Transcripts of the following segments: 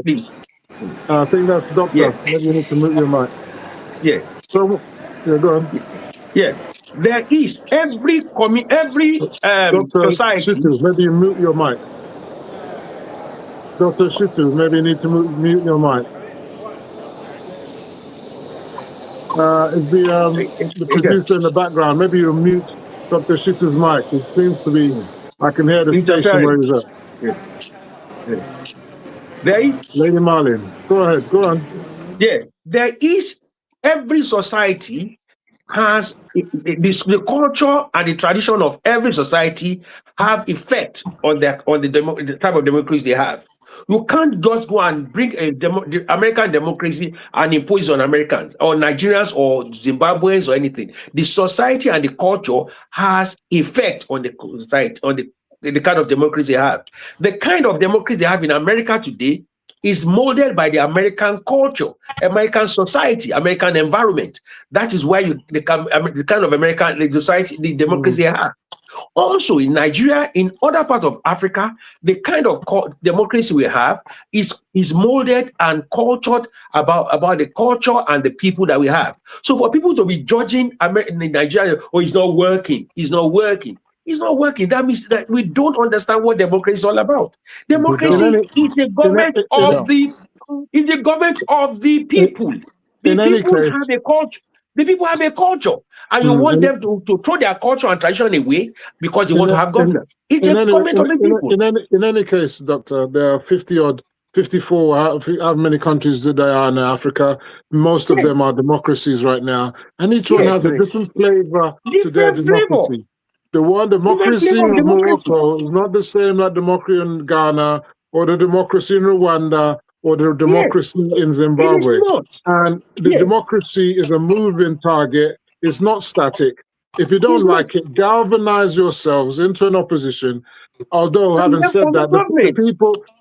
please. I think that's Doctor. Yeah. Maybe you need to mute your mic. Yeah. So, yeah, go on. Yeah. There is every Dr. society. Shitu, maybe you mute your mic. Dr. Shitu, maybe you need to mute your mic. Is the producer in the background? Maybe you mute Dr. Shitu's mic. It seems to be, I can hear the station where he's at. Yeah. There is, Lady Marlene, go ahead, go on. Yeah, there is, every society has the culture and the tradition of every society have effect on the type of democracy they have. You can't just go and bring the American democracy and impose it on Americans or Nigerians or Zimbabweans or anything. The society and the culture has effect on the society, on the kind of democracy they have. The kind of democracy they have in America today is molded by the American culture, American society, American environment. That is why the kind of American society, the democracy they have. Also in Nigeria, in other parts of Africa, the kind of democracy we have is molded and cultured about the culture and the people that we have. So for people to be judging Nigeria, oh, it's not working, it's not working. It's not working. That means that we don't understand what democracy is all about. Democracy is the government of the people. The people have a culture. The people have a culture, and you want them to throw their culture and tradition away because they want to have governance. It's a government of the people. In any case, Doctor, there are 54, how many countries there are in Africa? Most of them are democracies right now, and each one has a different flavor to their democracy. The one democracy in Morocco is not the same like democracy in Ghana or the democracy in Rwanda or the democracy in Zimbabwe. And the democracy is a moving target. It's not static. If you don't like it, galvanize yourselves into an opposition. Although, having said that,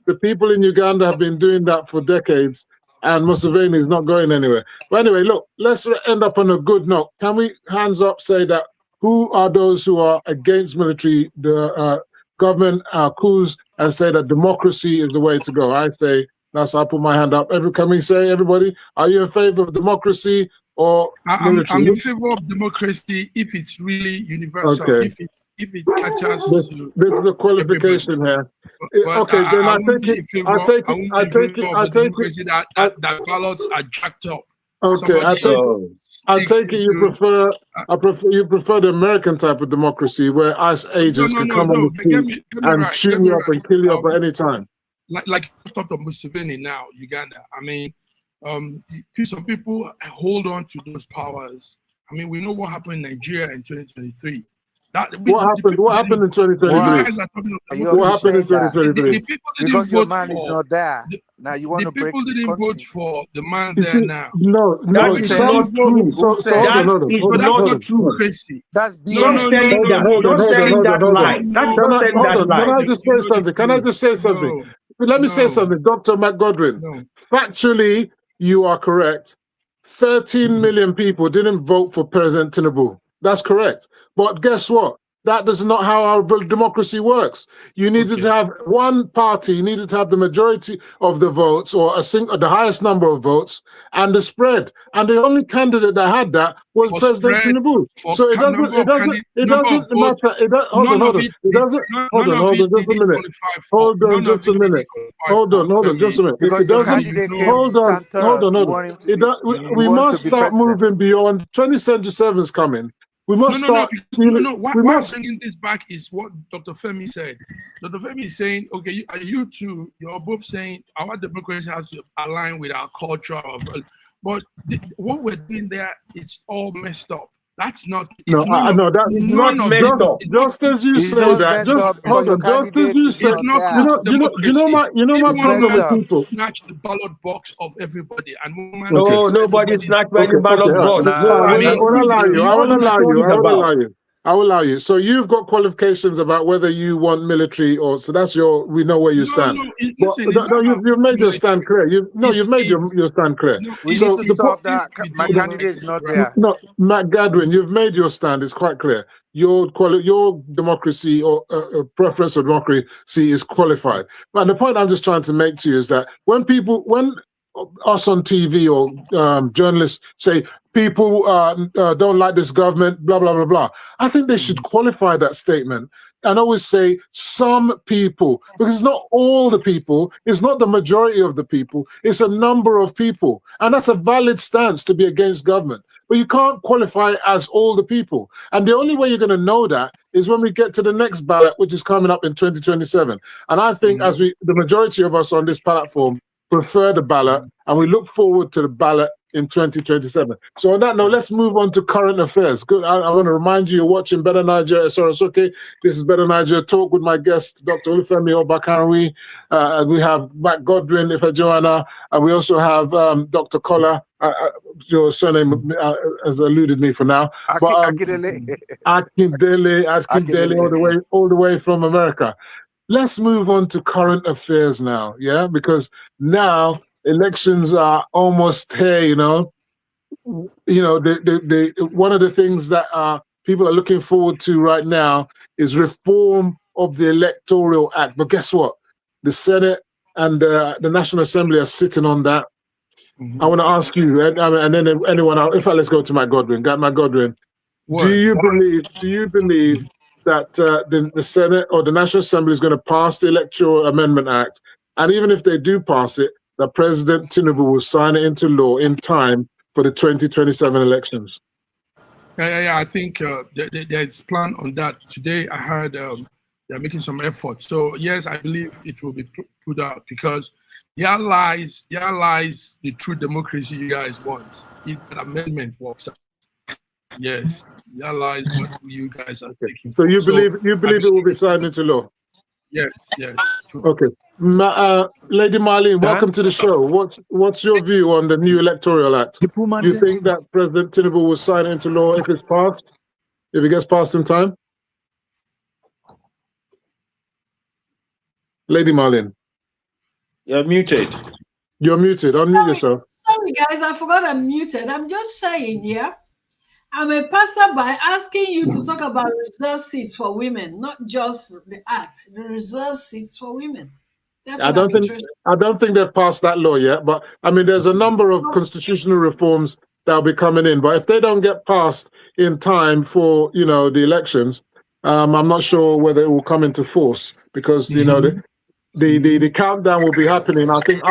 the people in Uganda have been doing that for decades, and Museveni is not going anywhere. But anyway, look, let's end up on a good note. Can we, hands up, say that who are those who are against military government coups and say that democracy is the way to go? I say, I'll put my hand up. Can we say, everybody, are you in favor of democracy or military? I'm in favor of democracy if it's really universal, if it catches this is the qualification here. Okay, then I take it that ballots are jacked up. Okay, I take it you prefer the American type of democracy where ICE agents can come on the street and shoot you up and kill you up at any time. Like Dr. Museveni now, Uganda. I mean, some people hold on to those powers. I mean, we know what happened in Nigeria in 2023. What happened in 2023? What happened in 2023? The people didn't because your vote man is not there. Now you want to break. The people didn't vote for the man there now. No, that's not true. That's true. Crazy. That's Don't say that lie. Can I just say something? Let me say something, Dr. McGodwin. Factually, you are correct. 13 million people didn't vote for President Tinubu. That's correct. But guess what? That is not how our democracy works. You needed to have one party, you needed to have the majority of the votes or the highest number of votes and the spread. And the only candidate that had that was President Tinubu. So it doesn't matter. Hold on, just a minute. Hold on, just a minute. We must start moving beyond. 2077 is coming. We must start. Why I'm bringing this back is what Dr. Femi said. Dr. Femi is saying, okay, you two, you're both saying our democracy has to align with our culture. But what we're doing there, it's all messed up. That's not. That's not messed up. Just as you say that. Just as you say. You know my problem with people. Snatch the ballot box of everybody, and nobody snatched the ballot box. I won't allow you. I'll allow you. So you've got qualifications about whether you want military or so. That's your. We know where you stand. You've made your stand clear. You've made your stand clear. We need to stop that. My candidate is not there. No, Matt Gadwin, you've made your stand. It's quite clear. Your democracy or preference for democracy is qualified. But the point I'm just trying to make to you is that when us on TV or journalists say people don't like this government, blah, blah, blah, blah, I think they should qualify that statement and always say some people, because it's not all the people, it's not the majority of the people, it's a number of people. And that's a valid stance to be against government. But you can't qualify as all the people. And the only way you're going to know that is when we get to the next ballot, which is coming up in 2027. And I think the majority of us on this platform prefer the ballot, and we look forward to the ballot in 2027. So on that note, let's move on to current affairs. Good. I want to remind you, you're watching Better Niger Sorosoke. This is Better Niger Talk with my guest, Dr. Olufemi Obakanwi. And we have Matt Godwin, Joanna, and we also have Dr. Kola. Your surname has eluded me for now. Akindele, all the way from America. Let's move on to current affairs now, yeah? Because now elections are almost here, one of the things that people are looking forward to right now is reform of the Electoral Act. But guess what? The Senate and the National Assembly are sitting on that. I want to ask you, and then anyone else, let's go to Matt Godwin. Matt Godwin, do you believe that the Senate or the National Assembly is going to pass the Electoral Amendment Act, and even if they do pass it, that President Tinubu will sign it into law in time for the 2027 elections? Yeah, I think there's plan on that. Today I heard they're making some effort. So yes, I believe it will be put out, because there lies the true democracy you guys want if that amendment works out. Yes, that lies what you guys are taking. So you believe it will be signed into law? Yes. Okay. Lady Marlene, welcome to the show. What's your view on the new Electoral Act? Do you think that President Tinubu will sign it into law if it's passed? If it gets passed in time? Lady Marlene. You're muted. You're muted. Unmute yourself. Sorry, guys, I forgot I'm muted. I'm just saying, yeah. I'm a pastor by asking you to talk about reserved seats for women, not just the act, the reserved seats for women. I don't think they've passed that law yet, but I mean, there's a number of constitutional reforms that'll be coming in. But if they don't get passed in time for the elections, I'm not sure whether it will come into force, because the countdown will be happening. I think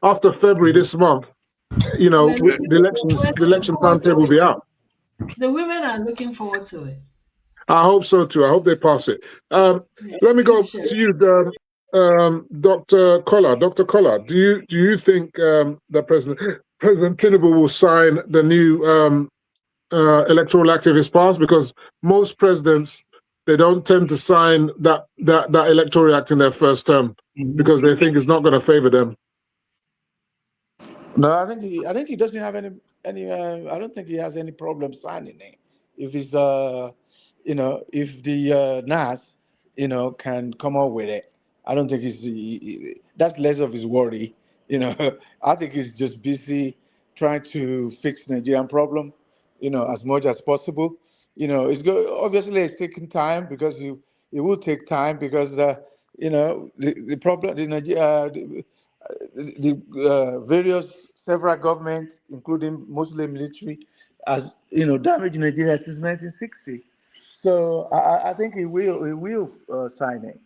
after February this month, the election timetable will be out. The women are looking forward to it. I hope so too. I hope they pass it. Let me go to you, Dr. Kola. Dr. Kola, do you think that President Tinubu will sign the new Electoral Act if it's passed? Because most presidents, they don't tend to sign that Electoral Act in their first term because they think it's not going to favor them. No, I think he doesn't have any. I don't think he has any problem signing it. If it's if the NAS, can come up with it. I don't think that's less of his worry. I think he's just busy trying to fix the Nigerian problem, as much as possible. Obviously it's taking time, because it will take time, because the problem, the various several governments, including mostly military, has damaged Nigeria since 1960. So I think he will sign it.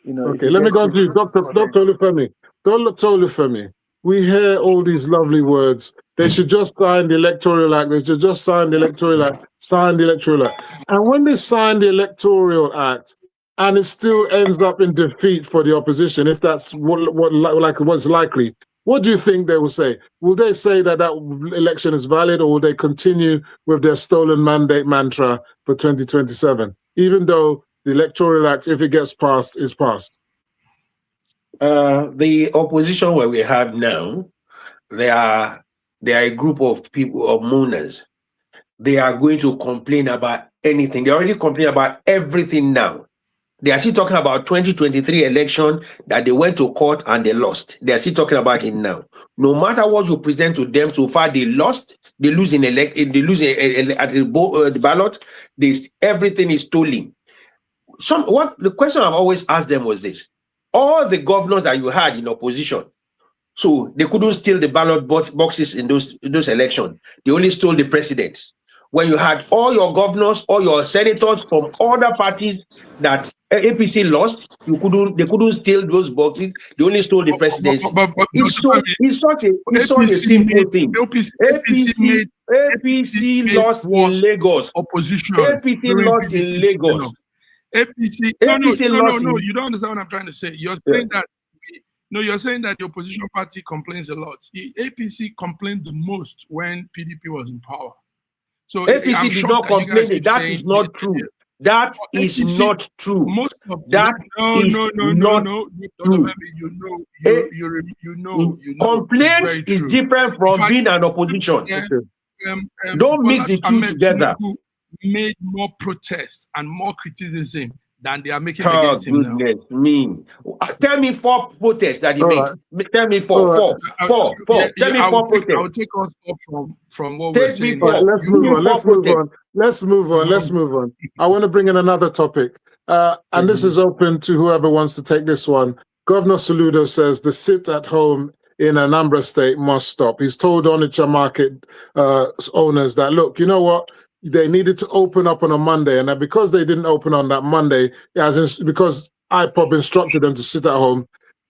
Okay, let me go to you, Dr. Olufemi. Dr. Olufemi, we hear all these lovely words. They should just sign the Electoral Act. They should just sign the Electoral Act. Sign the Electoral Act. And when they sign the Electoral Act, and it still ends up in defeat for the opposition, if that's what's likely, what do you think they will say? Will they say that election is valid, or will they continue with their stolen mandate mantra for 2027, even though the Electoral Act, if it gets passed, is passed? The opposition where we have now, they are a group of people, of mourners. they are going to complain about anything. They already complain about everything now. They are still talking about 2023 election that they went to court and they lost. They are still talking about it now. No matter what you present to them, so far they lost. They lose at the ballot. Everything is stolen. The question I've always asked them was this: all the governors that you had in opposition, so they couldn't steal the ballot boxes in those elections. They only stole the presidents. When you had all your governors, all your senators from other parties that APC lost, they couldn't steal those boxes. They only stole the presidency. It's such a simple thing. APC lost in Lagos. Opposition. APC lost in Lagos. APC. No, you don't understand what I'm trying to say. You're saying that. No, you're saying that the opposition party complains a lot. The APC complained the most when PDP was in power. So APC did not complain. That is not true. That is not true. Most of that no. Complaint is different from being an opposition. Don't mix the two together. Made more protests and more criticism than they are making against him now. Tell me 4 protests that he made. Tell me four. Tell me 4 protests. I'll take us off from what we're saying. Let's move on. I want to bring in another topic. And this is open to whoever wants to take this one. Governor Soludo says the sit at home in Anambra State must stop. He's told Onitsha market owners that, look, you know what? They needed to open up on a Monday, and that because they didn't open on that Monday, because IPOB instructed them to sit at home,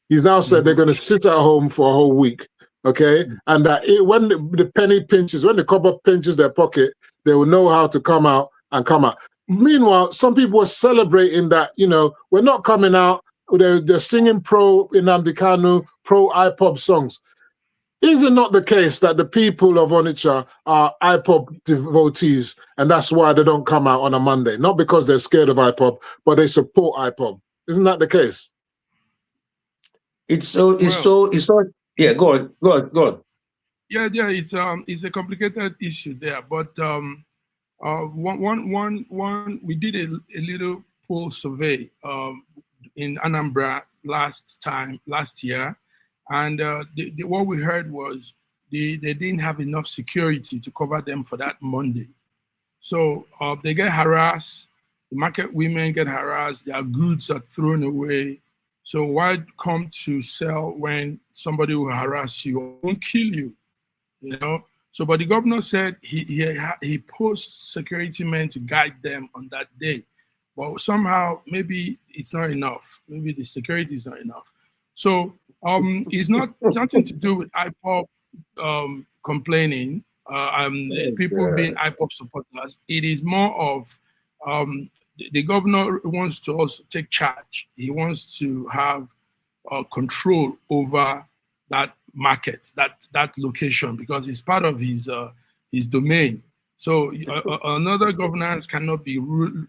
he's now said they're going to sit at home for a whole week, okay? And that when the penny pinches, when the copper pinches their pocket, they will know how to come out. Meanwhile, some people were celebrating that, we're not coming out, they're singing pro Nnamdi Kanu, pro IPOB songs. Is it not the case that the people of Onitsha are IPOB devotees, and that's why they don't come out on a Monday? Not because they're scared of IPOB, but they support IPOB. Isn't that the case? Yeah, go on. Yeah, it's a complicated issue there, but we did a little poll survey in Anambra last year. And what we heard was they didn't have enough security to cover them for that Monday. So they get harassed, the market women get harassed, their goods are thrown away. So why come to sell when somebody will harass you or won't kill you? So, but the governor said he posts security men to guide them on that day. Well, somehow, maybe it's not enough. Maybe the security is not enough. So it's nothing to do with IPOB complaining, people being IPOB supporters. It is more of the governor wants to also take charge. He wants to have control over that market, that location, because it's part of his domain. So another governance cannot be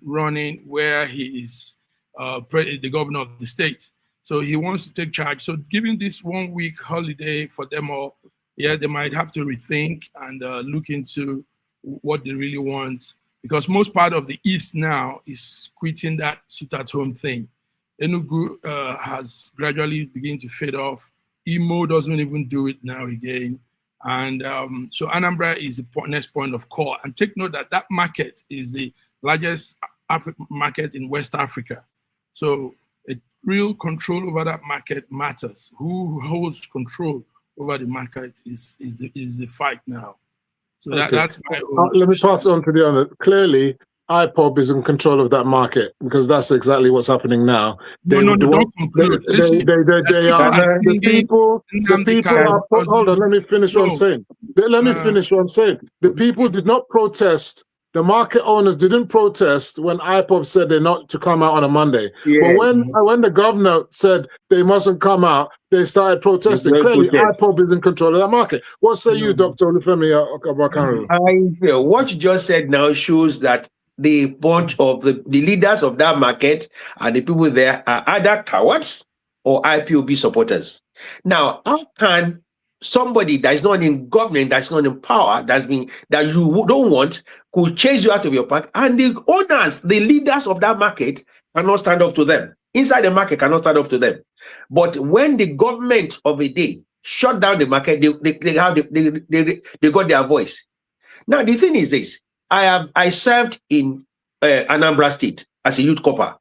running where he is the governor of the state. So he wants to take charge. So giving this 1 week holiday for them all, they might have to rethink and look into what they really want, because most part of the East now is quitting that sit-at-home thing. Enugu has gradually begun to fade off. Imo doesn't even do it now again. And so Anambra is the next point of call. And take note that market is the largest market in West Africa. So real control over that market matters. Who holds control over the market is the fight now. So that's my own. Let me pass it on to the other. Clearly, IPOB is in control of that market, because that's exactly what's happening now. Don't conclude. They are the people are. Hold on, let me finish what I'm saying. The people did not protest. The market owners didn't protest when IPOB said they're not to come out on a Monday. Yes. But when the governor said they mustn't come out, they started protesting. Clearly, IPOB is in control of that market. What say you, Dr. Olufemi Abakanru? What you just said now shows that the bunch of the leaders of that market and the people there are either cowards or IPOB supporters. Now, how can somebody that is not in government, that's not in power, that you don't want, could chase you out of your park, and the owners, the leaders of that market cannot stand up to them. Inside the market cannot stand up to them. But when the government of a day shut down the market, they got their voice. Now the thing is this: I served in Anambra State as a youth corper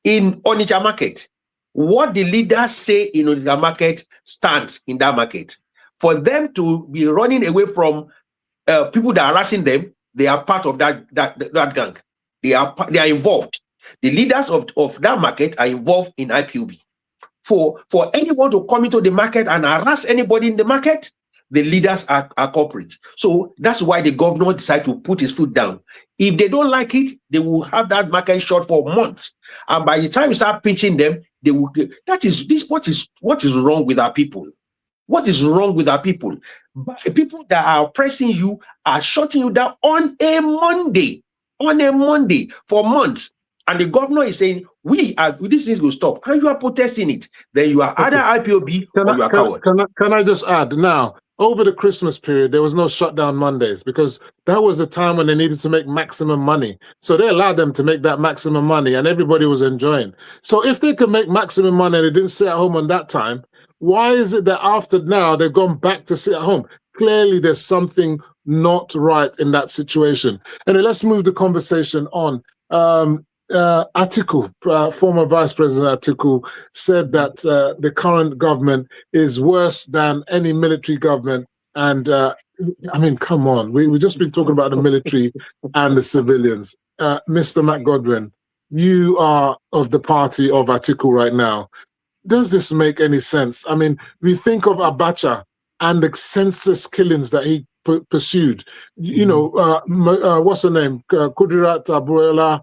in Onitsha market. What the leaders say in Onitsha market stands in that market. For them to be running away from people that are harassing them, they are part of that gang. They are involved. The leaders of that market are involved in IPOB. For anyone to come into the market and harass anybody in the market, the leaders are culprit. So that's why the governor decided to put his foot down. If they don't like it, they will have that market shut for months. And by the time you start pinching them, they will. What is wrong with our people? What is wrong with our people? People that are oppressing you are shutting you down on a Monday for months. And the governor is saying, this thing will stop. And you are protesting it. Then you are either IPOB or you are coward. Can I just add now, over the Christmas period, there was no shutdown Mondays because that was the time when they needed to make maximum money. So they allowed them to make that maximum money and everybody was enjoying. So if they could make maximum money and they didn't sit at home on that time, why is it that after now they've gone back to sit at home? Clearly there's something not right in that situation. And let's move the conversation on. Atiku, former Vice President Atiku, said that the current government is worse than any military government. And I mean, come on, we've just been talking about the military and the civilians. Mr. McGodwin, you are of the party of Atiku right now. Does this make any sense? I mean, we think of Abacha and the senseless killings that he pursued. You know, what's her name? Kudirat Abuela.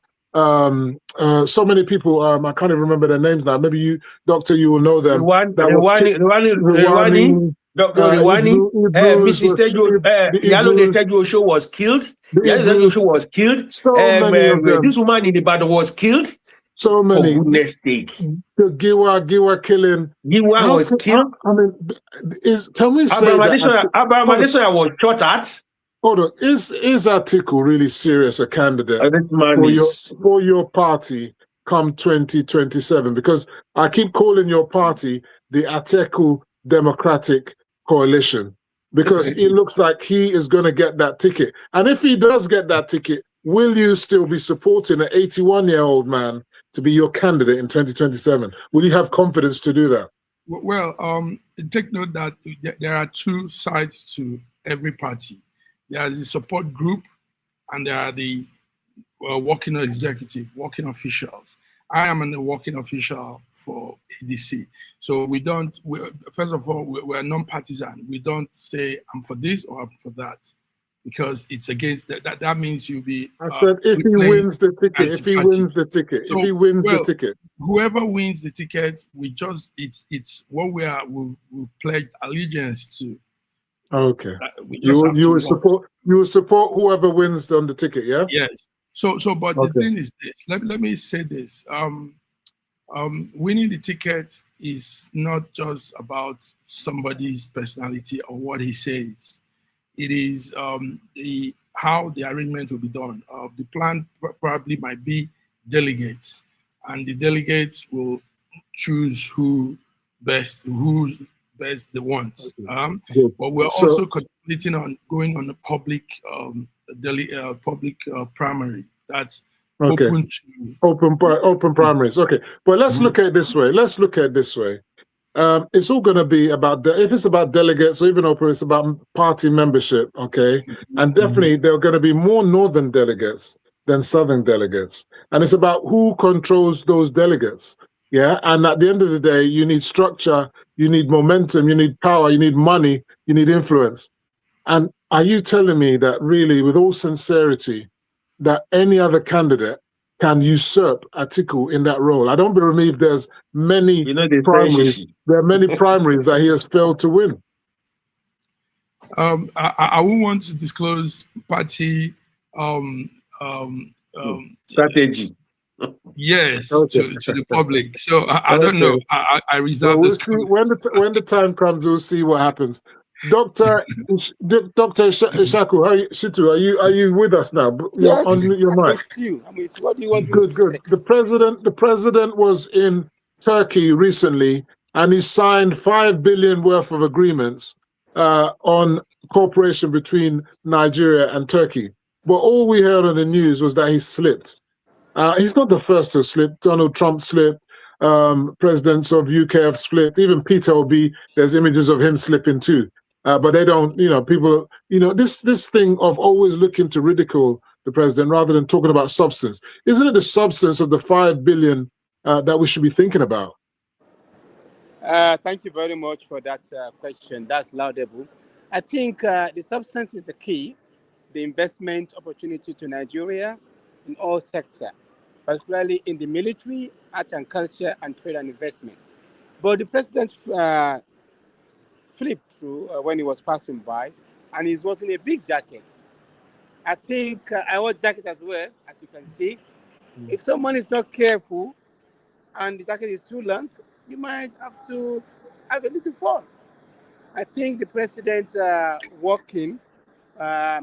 So many people, I can't even remember their names now. Maybe you, Doctor, you will know them. Rwani, Dr. Rwani, Mrs. Teju Osho was killed. So this woman in Ibadan was killed. So many. For goodness sake. The Giwa killing. Giwa was killed. I mean, can we say Abraham Adesanya was shot at? Hold on, is Atiku really serious a candidate for your party come 2027? Because I keep calling your party the Atiku Democratic Coalition, because it looks like he is going to get that ticket. And if he does get that ticket, will you still be supporting an 81-year-old man to be your candidate in 2027? Will you have confidence to do that? Well, take note that there are two sides to every party. There is the support group, and there are the working executive, working officials. I am a working official for ADC. So first of all, we're non-partisan. We don't say I'm for this or I'm for that, because it's against that. That means you'll be. I said if he wins the ticket. If he wins the ticket. So, if he wins the ticket. Whoever wins the ticket, it's what we've pledged allegiance to. Okay. You will support whoever wins on the ticket, yeah? Yes. So but the thing is this. Let me say this. Winning the ticket is not just about somebody's personality or what he says. It is how the arrangement will be done. The plan probably might be delegates, and the delegates will choose who best they want. But we're also contemplating on going on a public primary. That's open to open primaries. Okay, but let's look at it this way. It's all going to be about if it's about delegates or even open, it's about party membership. Okay, and definitely there are going to be more northern delegates than southern delegates, and it's about who controls those delegates. Yeah, and at the end of the day, you need structure, you need momentum, you need power, you need money, you need influence. And are you telling me that really, with all sincerity, that any other candidate can usurp Atiku in that role? I don't believe there's many primaries. There are many primaries that he has failed to win. I won't want to disclose party strategy. Yes, to the public. So I don't know. I reserve this. When the time comes, we'll see what happens. Dr. Ishaku, are you with us now? Yes, On your mic. with you. I'm with you. What do you want me Good, to good. say? The president was in Turkey recently, and he signed $5 billion worth of agreements on cooperation between Nigeria and Turkey. But all we heard on the news was that he slipped. He's not the first to slip. Donald Trump slipped. Presidents of UK have slipped. Even Peter Obi, there's images of him slipping too. But they don't, people, this thing of always looking to ridicule the president rather than talking about substance. Isn't it the substance of the $5 billion that we should be thinking about? Thank you very much for that question. That's laudable. I think the substance is the key, the investment opportunity to Nigeria in all sectors, particularly in the military, art and culture, and trade and investment. But the president flipped through when he was passing by, and he's wearing a big jacket. I think I wear jacket as well, as you can see. If someone is not careful and the jacket is too long, you might have to have a little fall. I think the president walking,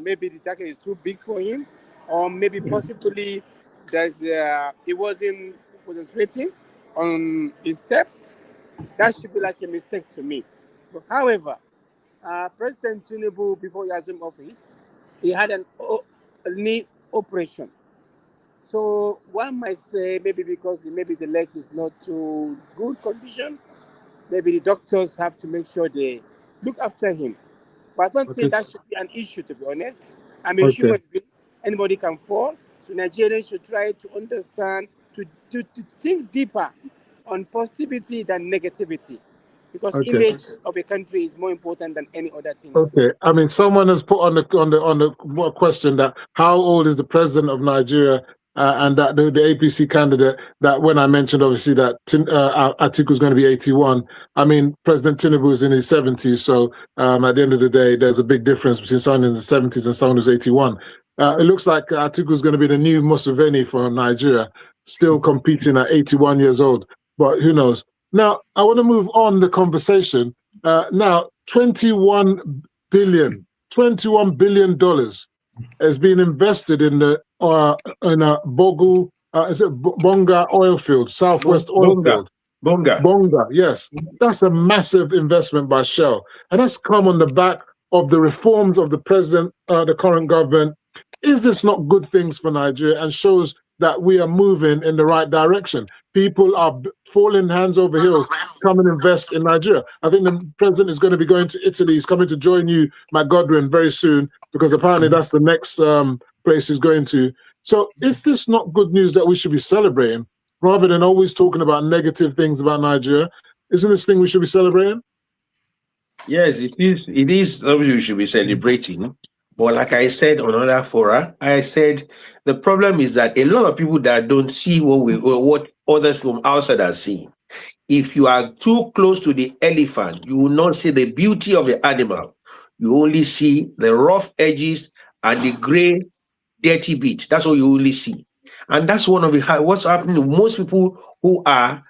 maybe the jacket is too big for him, or maybe possibly it wasn't straighting on his steps. That should be like a mistake to me. But however, President Tinubu, before he assumed office, he had a knee operation. So one might say maybe because maybe the leg is not too good condition, maybe the doctors have to make sure they look after him. But I don't think that should be an issue, to be honest. I'm a human being. Anybody can fall. So Nigerians should try to understand, to think deeper on positivity than negativity. Because image of a country is more important than any other thing. Okay, I mean, someone has put on the question that how old is the president of Nigeria, and that the APC candidate, that when I mentioned obviously that Atiku is going to be 81. I mean, President Tinubu is in his 70s, so at the end of the day, there's a big difference between someone in the 70s and someone who's 81. It looks like Atiku is going to be the new Museveni for Nigeria, still competing at 81 years old, but who knows? Now, I want to move on the conversation. Now, $21 billion has been invested in the Bonga oil field, Southwest oil field. Bonga, yes. That's a massive investment by Shell. And that's come on the back of the reforms of the president, the current government. Is this not good things for Nigeria, and shows that we are moving in the right direction? People are falling hands over heels, come and invest in Nigeria. I think the president is going to be going to Italy. He's coming to join you, Matt Godwin, very soon, because apparently that's the next place he's going to. So is this not good news that we should be celebrating, rather than always talking about negative things about Nigeria? Isn't this thing we should be celebrating? Yes, it is. It is something we should be celebrating. But like I said on other fora, I said the problem is that a lot of people that don't see what others from outside are seeing. If you are too close to the elephant, you will not see the beauty of the animal. You only see the rough edges and the gray, dirty bit. That's what you only see. And that's one of what's happening to most people who are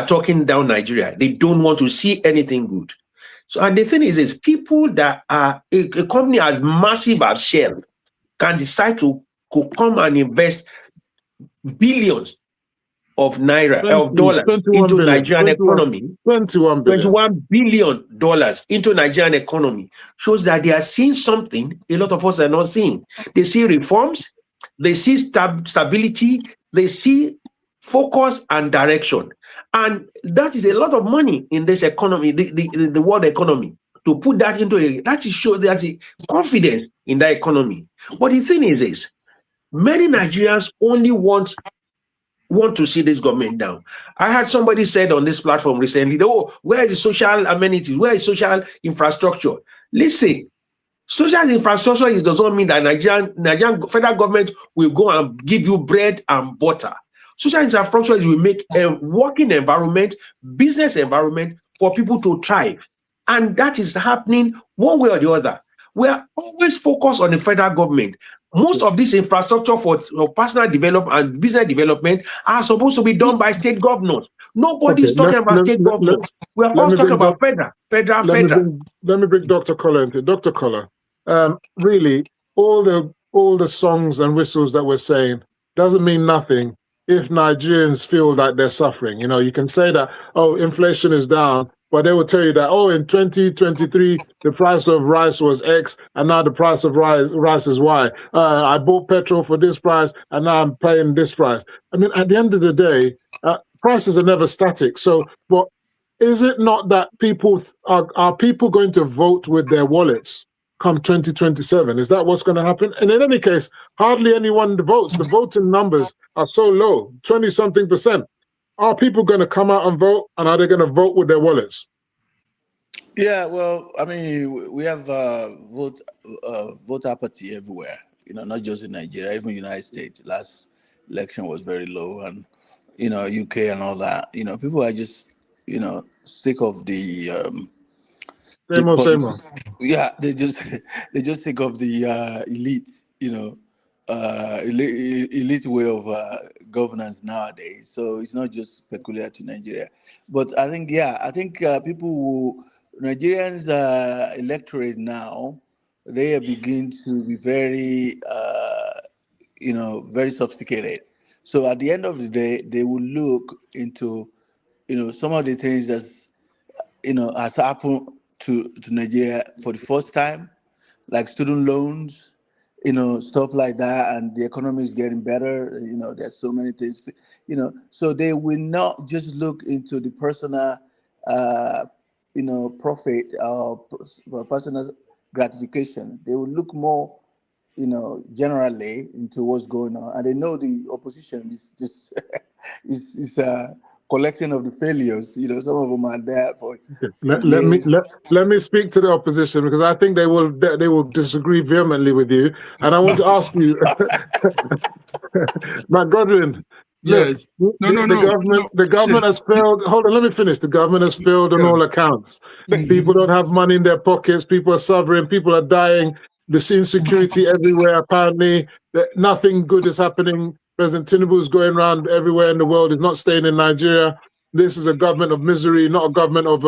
talking down Nigeria. They don't want to see anything good. So, and the thing is people that are a company as massive as Shell can decide to come and invest billions of naira, of dollars into Nigerian economy. $21 billion into Nigerian economy shows that they are seeing something a lot of us are not seeing. They see reforms, they see stability, they see focus and direction. And that is a lot of money in this economy, the world economy. To put that into that is show that the confidence in that economy. But the thing is this, many Nigerians only want to see this government down. I had somebody said on this platform recently, oh, where is the social amenities? Where is social infrastructure? Listen, social infrastructure does not mean that Nigerian federal government will go and give you bread and butter. Social infrastructure will make a working environment, business environment for people to thrive. And that is happening one way or the other. We are always focused on the federal government. Most of this infrastructure for personal development and business development are supposed to be done by state governors. Nobody is talking about state governors. We are all talking about federal. Let me bring Dr. Koller into Dr. Koller. Really, all the songs and whistles that we're saying doesn't mean nothing if Nigerians feel like they're suffering. You know, you can say that, oh, inflation is down, but they will tell you that, oh, in 2023, the price of rice was X, and now the price of rice is Y. I bought petrol for this price, and now I'm paying this price. I mean, at the end of the day, prices are never static. So, but is it not that people are people going to vote with their wallets come 2027? Is that what's going to happen? And in any case, hardly anyone votes. The voting numbers are so low, 20-something%. Are people going to come out and vote, and are they going to vote with their wallets? Yeah, well, I mean, we have vote apathy everywhere. You know, not just in Nigeria, even United States. Last election was very low, and you know, UK and all that. You know, people are just sick of the Same old. Yeah, they just sick of the elite. You know, elite way of governance nowadays. So it's not just peculiar to Nigeria. But I think, Nigerians electorate now, they begin to be very, very sophisticated. So at the end of the day, they will look into, some of the things that's, has happened to Nigeria for the first time, like student loans, stuff like that, and the economy is getting better. There's so many things, so they will not just look into the personal, profit or personal gratification. They will look more, generally into what's going on, and they know the opposition is just is a collection of the failures. Some of them are there for. Let me speak to the opposition, because I think they will disagree vehemently with you, and I want to ask you, Matt Godwin. Yes. The government has failed. Hold on, let me finish. The government has failed on all accounts. People don't have money in their pockets. People are suffering. People are dying. There's insecurity everywhere. Apparently, nothing good is happening. President Tinubu is going around everywhere in the world. He's not staying in Nigeria. This is a government of misery, not a government of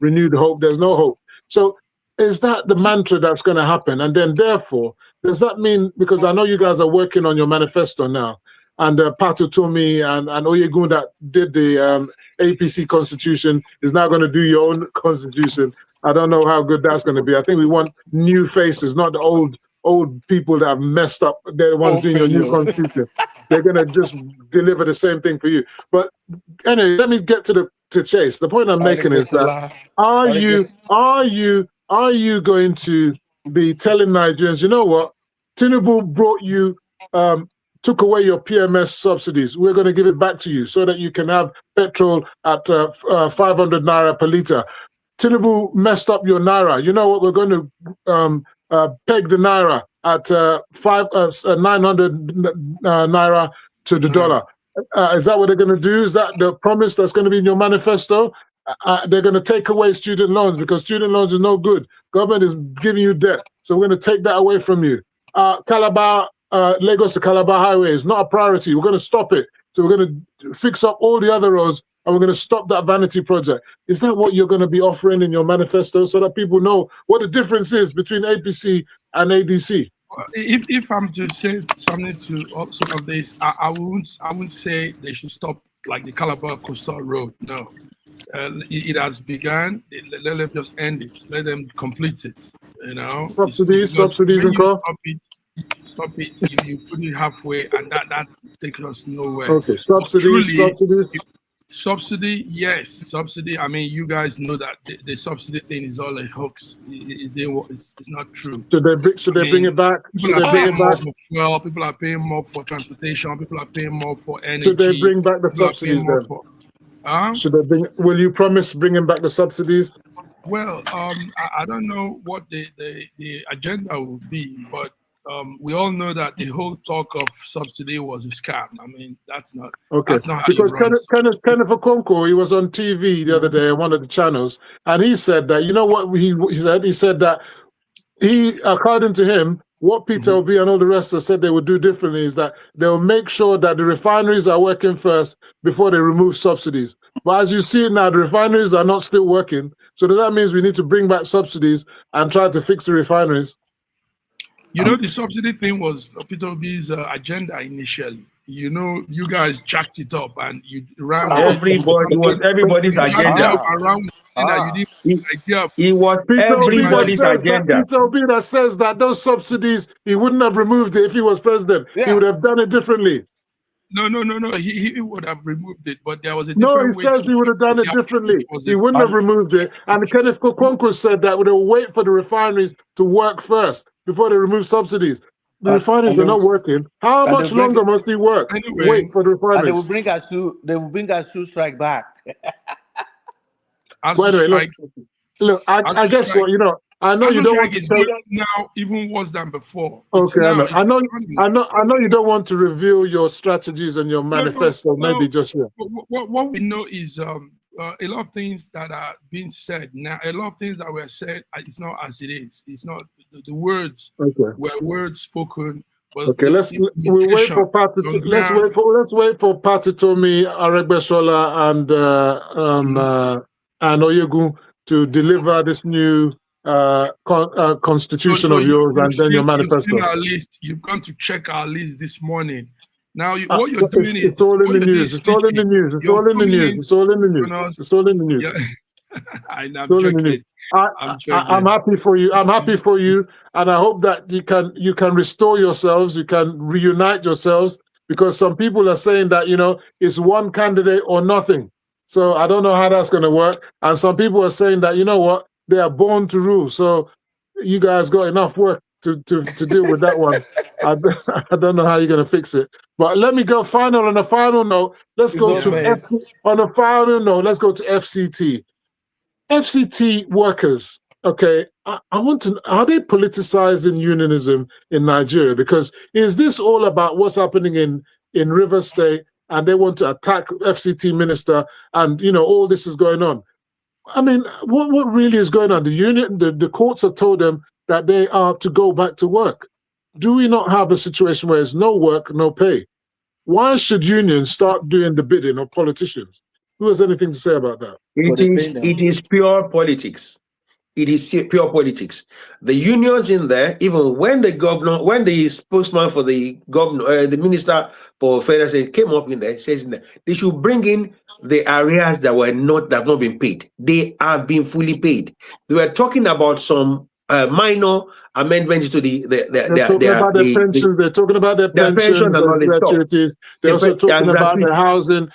renewed hope. There's no hope. So is that the mantra that's going to happen? And then therefore, does that mean, because I know you guys are working on your manifesto now, and Patu Tomi and Oyegun that did the APC constitution is now going to do your own constitution. I don't know how good that's going to be. I think we want new faces, not the old people that have messed up. They're the ones doing your new constitution. They're going to just deliver the same thing for you. But anyway, let me get to chase. The point I'm making is that are you going to be telling Nigerians, you know what, Tinubu brought you, took away your PMS subsidies. We're going to give it back to you so that you can have petrol at 500 naira per litre. Tinubu messed up your naira. You know what? We're going to peg the naira at 900 naira to the dollar. Is that what they're going to do? Is that the promise that's going to be in your manifesto? They're going to take away student loans, because student loans is no good. Government is giving you debt, so we're going to take that away from you. Lagos to Calabar Highway is not a priority. We're going to stop it. So we're going to fix up all the other roads, and we're going to stop that vanity project. Is that what you're going to be offering in your manifesto, so that people know what the difference is between APC and ADC? If I'm to say something to some of this, I wouldn't say they should stop like the Calabar Coastal Road. No, it has begun. Let them just end it. Let them complete it. Subsidies and co. Stop it. You put it halfway, and that takes us nowhere. Okay, subsidies. Subsidy, yes, subsidy. I mean, you guys know that the subsidy thing is all a hoax. It's not true. Should they bring it back? People are paying more for fuel. People are paying more for transportation. People are paying more for energy. Should they bring back the subsidies then? Should they bring? Will you promise bringing back the subsidies? Well, I don't know what the agenda will be, but we all know that the whole talk of subsidy was a scam. I mean, that's not okay. That's not how because Kenneth Okonkwo, he was on TV the other day on one of the channels, and he said that, you know what he said? He said that according to him, what Peter Obi and all the rest have said they would do differently is that they'll make sure that the refineries are working first before they remove subsidies. But as you see it now, the refineries are not still working. So does that mean we need to bring back subsidies and try to fix the refineries? You know, the subsidy thing was Peter Obi's agenda initially. You know, you guys jacked it up and you ran. Everybody was everybody's agenda. Around that you didn't idea. It was everybody's agenda. Peter Obi that says that those subsidies, he wouldn't have removed it if he was president. Yeah. He would have done it differently. No. He would have removed it, but there was a different way. No, he says he would have done it differently. He wouldn't have removed it. And Kenneth Kokonkwo said that they'll wait for the refineries to work first before they remove subsidies. The refineries are not working. How much longer must he work? Anyway, wait for the refineries. And they will bring us to strike back. Look, I guess what, you know, I know you don't want to tell now even worse than before. Okay, I know you don't want to reveal your strategies and your manifesto. Maybe just here. What we know is a lot of things that are being said now. A lot of things that were said, it's not as it is. It's not the words were words spoken. But okay, let's wait for Patitomi, Aregbesola, and Oyegun to deliver this new constitution of yours and then your manifesto. You've seen our list. You've gone to check our list this morning. Now, what you're doing is it's all in the news. It's all in the news. It's all in the news. It's all in the news. It's all in the news. I'm happy for you. I'm happy for you, and I hope that you can restore yourselves. You can reunite yourselves, because some people are saying that, you know, it's one candidate or nothing. So I don't know how that's going to work. And some people are saying that, you know what, they are born to rule. So you guys got enough work to deal with that one. I don't know how you're going to fix it. But let me go on a final note. Let's go to FCT. FCT workers. Okay, I want to. Are they politicizing unionism in Nigeria? Because is this all about what's happening in Rivers State, and they want to attack FCT minister, and you know all this is going on? I mean, what really is going on? The union, the courts have told them that they are to go back to work. Do we not have a situation where there's no work, no pay? Why should unions start doing the bidding of politicians? Who has anything to say about that? It is pure politics. It is pure politics. The unions in there, even when the spokesman for the governor, the minister for federal came up in there, says in there, they should bring in the arrears that have not been paid. They have been fully paid. They were talking about some minor amendments to their pensions. They're talking about their pensions and gratuities. They're also talking about their housing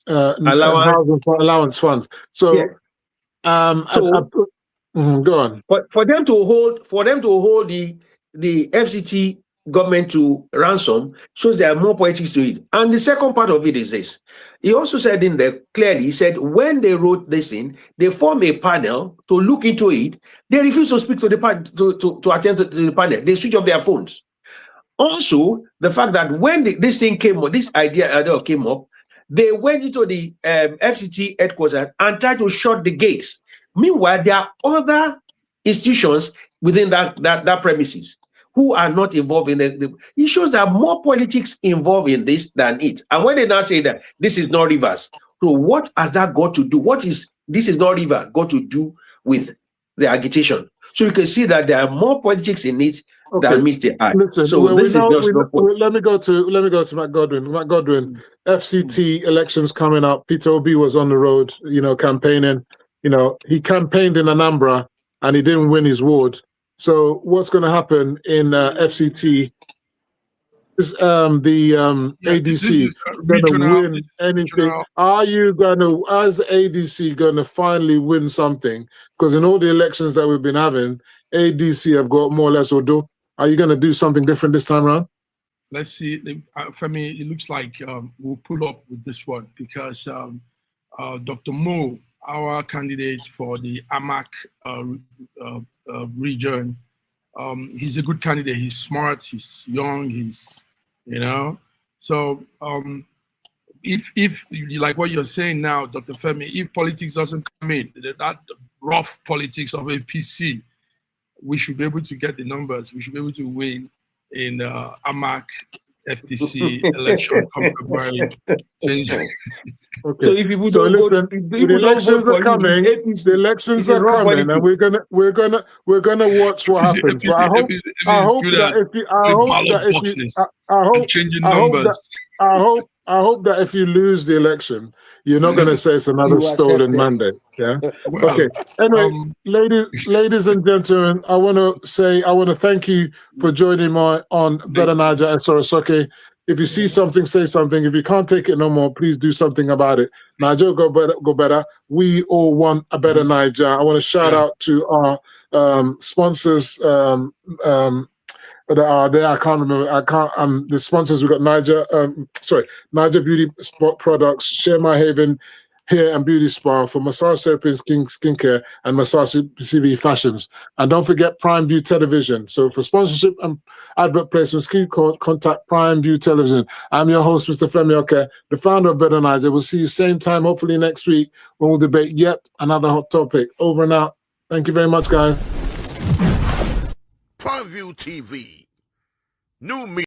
allowance funds. So. Yeah. Go on. But for them to hold the FCT government to ransom shows there are more politics to it. And the second part of it is this. He also said in there clearly, he said when they wrote this in, they formed a panel to look into it. They refused to speak to the to attend to the panel. They switched off their phones. Also, the fact that when this thing came up, this idea came up, they went into the FCT headquarters and tried to shut the gates. Meanwhile, there are other institutions within that premises who are not involved in it shows there are more politics involved in this than it. And when they now say that this is not Rivers, so what has that got to do? This is not Rivers got to do with the agitation? So you can see that there are more politics in it than meets the eye. Listen, so let me go to Matt Godwin. Matt Godwin, FCT elections coming up. Peter Obi was on the road, campaigning. He campaigned in Anambra and he didn't win his ward. So what's going to happen in FCT is ADC going to win anything? Is ADC going to finally win something? Because in all the elections that we've been having, ADC have got more or less Odo. Are you going to do something different this time around? Let's see. For me, it looks like we'll pull up with this one because Dr. Mo, our candidate for the AMAC region, he's a good candidate. He's smart. He's young. So if like what you're saying now, Dr. Femi, if politics doesn't come in, that rough politics of APC, we should be able to get the numbers. We should be able to win in AMAC FTC election come February. Okay. So if people So don't listen, vote, the elections are coming. The elections are coming, and we're gonna watch what happens. But I hope that if you lose the election, you're not going to say it's another stolen mandate. Yeah. Well, okay. Anyway, ladies and gentlemen, I want to thank you for joining me on Better Niger and Sorosoke. If you see something, say something. If you can't take it no more, please do something about it. Niger go better. We all want a better Niger. I want to shout out to our sponsors. That are there. I can't remember. The sponsors. We got Niger Beauty Products, Share My Haven Hair and Beauty Spa for Massage Therapy and Skincare, and Massage CV Fashions. And don't forget Prime View Television. So for sponsorship and advert placements, contact Prime View Television. I'm your host, Mr. Femi Oke, the founder of Better Niger. We'll see you same time, hopefully next week, when we'll debate yet another hot topic. Over and out. Thank you very much, guys. Prime View TV. New media.